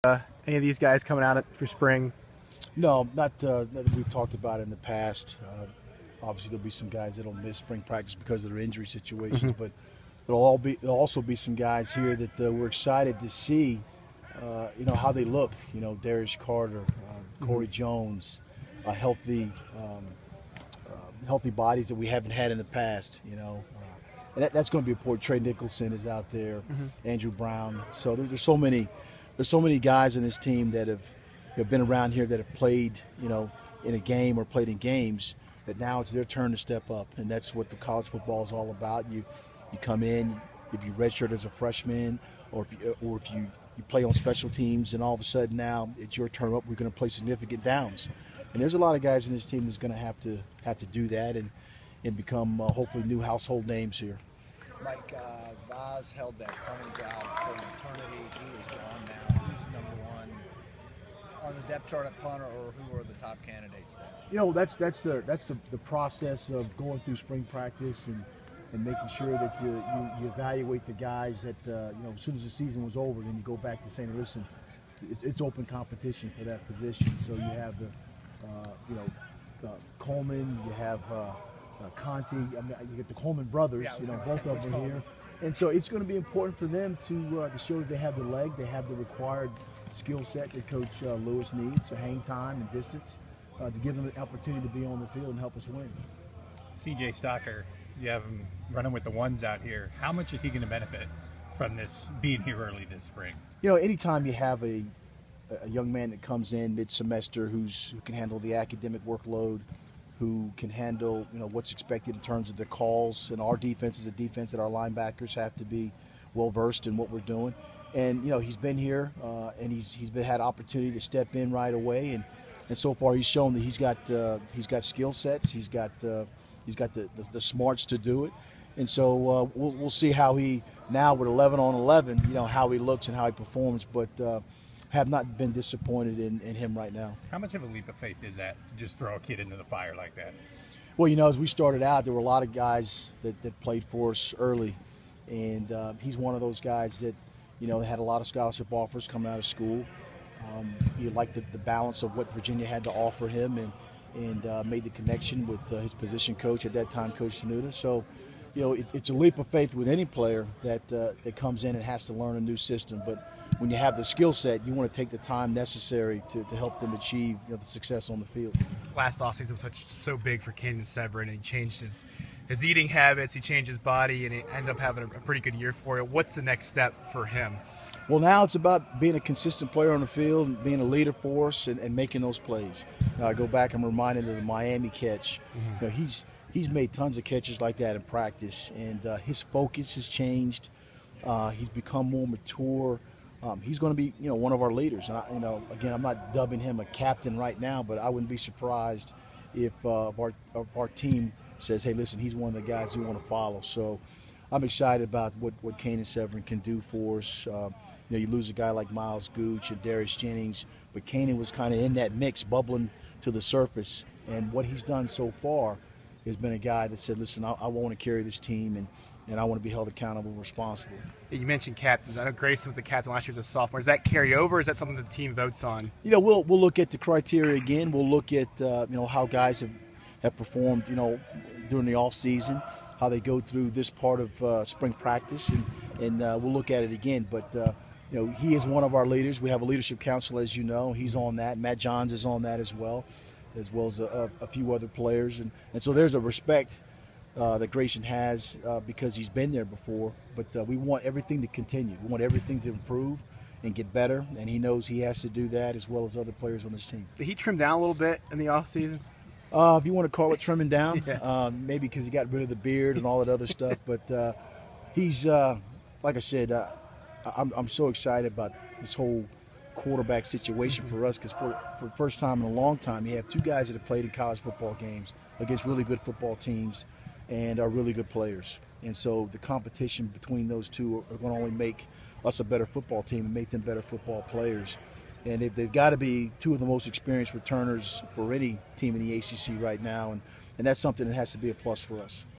Any of these guys coming out for spring? No, not that we've talked about in the past. Obviously, there'll be some guys that'll miss spring practice because of their injury situations, but there'll also be some guys here that we're excited to see. How they look. Darius Carter, Corey Jones, healthy bodies that we haven't had in the past. And that's going to be important. Trey Nicholson is out there, Andrew Brown. So there's so many guys in this team that have been around here that have played, in a game or played in games, that now it's their turn to step up, and that's what the college football is all about. You come in, if you redshirt as a freshman, or if you play on special teams, and all of a sudden now it's your turn up. We're going to play significant downs, and there's a lot of guys in this team that's going to have to do that and become hopefully new household names here. Mike, Vaz held that punting job for eternity. He is gone now. Who's number one on the depth chart at punter, or who are the top candidates there? That's the process of going through spring practice and making sure that you evaluate the guys that as soon as the season was over, then you go back to saying, listen, it's open competition for that position. So you have Coleman, you have Conti, you get the Coleman brothers, both of them here. And so it's going to be important for them to show that they have the leg, they have the required skill set that Coach Lewis needs, so hang time and distance, to give them the opportunity to be on the field and help us win. C.J. Stocker, you have him running with the ones out here. How much is he going to benefit from this being here early this spring? Anytime you have a young man that comes in mid-semester who can handle the academic workload, who can handle what's expected in terms of the calls, and our defense is a defense that our linebackers have to be well versed in what we're doing. And he's been here and he's had opportunity to step in right away, and so far he's shown that he's got skill sets, he's got the smarts to do it. And so we'll see how he now with 11 on 11, how he looks and how he performs, but have not been disappointed in him right now. How much of a leap of faith is that to just throw a kid into the fire like that? Well, as we started out, there were a lot of guys that played for us early, and he's one of those guys that had a lot of scholarship offers coming out of school. He liked the balance of what Virginia had to offer him, and made the connection with his position coach at that time, Coach Tenuta. So, it's a leap of faith with any player that comes in and has to learn a new system. But when you have the skill set, you want to take the time necessary to help them achieve the success on the field. Last offseason was so big for Canaan Severin, and he changed his eating habits, he changed his body, and he ended up having a pretty good year for it. What's the next step for him? Well, now it's about being a consistent player on the field and being a leader for us and making those plays. I go back, I'm reminded of the Miami catch. He's made tons of catches like that in practice, and his focus has changed. He's become more mature. He's going to be, one of our leaders. And again, I'm not dubbing him a captain right now, but I wouldn't be surprised if our team says, hey, listen, he's one of the guys we want to follow. So I'm excited about what Canaan Severin can do for us. You lose a guy like Miles Gooch and Darius Jennings, but Canaan was kind of in that mix, bubbling to the surface. And what he's done so far has been a guy that said, listen, I want to carry this team, and I want to be held accountable and responsible. You mentioned captains. I know Grayson was a captain last year as a sophomore. Does that carry over, or is that something that the team votes on? We'll look at the criteria again. We'll look at how guys have performed during the off season, how they go through this part of spring practice, and we'll look at it again. But he is one of our leaders. We have a leadership council, as you know. He's on that. Matt Johns is on that as well as a few other players, and so there's a respect that Grayson has because he's been there before. But we want everything to continue. We want everything to improve and get better, and he knows he has to do that as well as other players on this team. Did he trim down a little bit in the off season? If you want to call it trimming down, yeah. Maybe because he got rid of the beard and all that other stuff. But he's, like I said, I'm so excited about this whole quarterback situation for us, because for the first time in a long time, you have two guys that have played in college football games against really good football teams and are really good players. And so the competition between those two are going to only make us a better football team and make them better football players. And they've got to be two of the most experienced returners for any team in the ACC right now, and that's something that has to be a plus for us.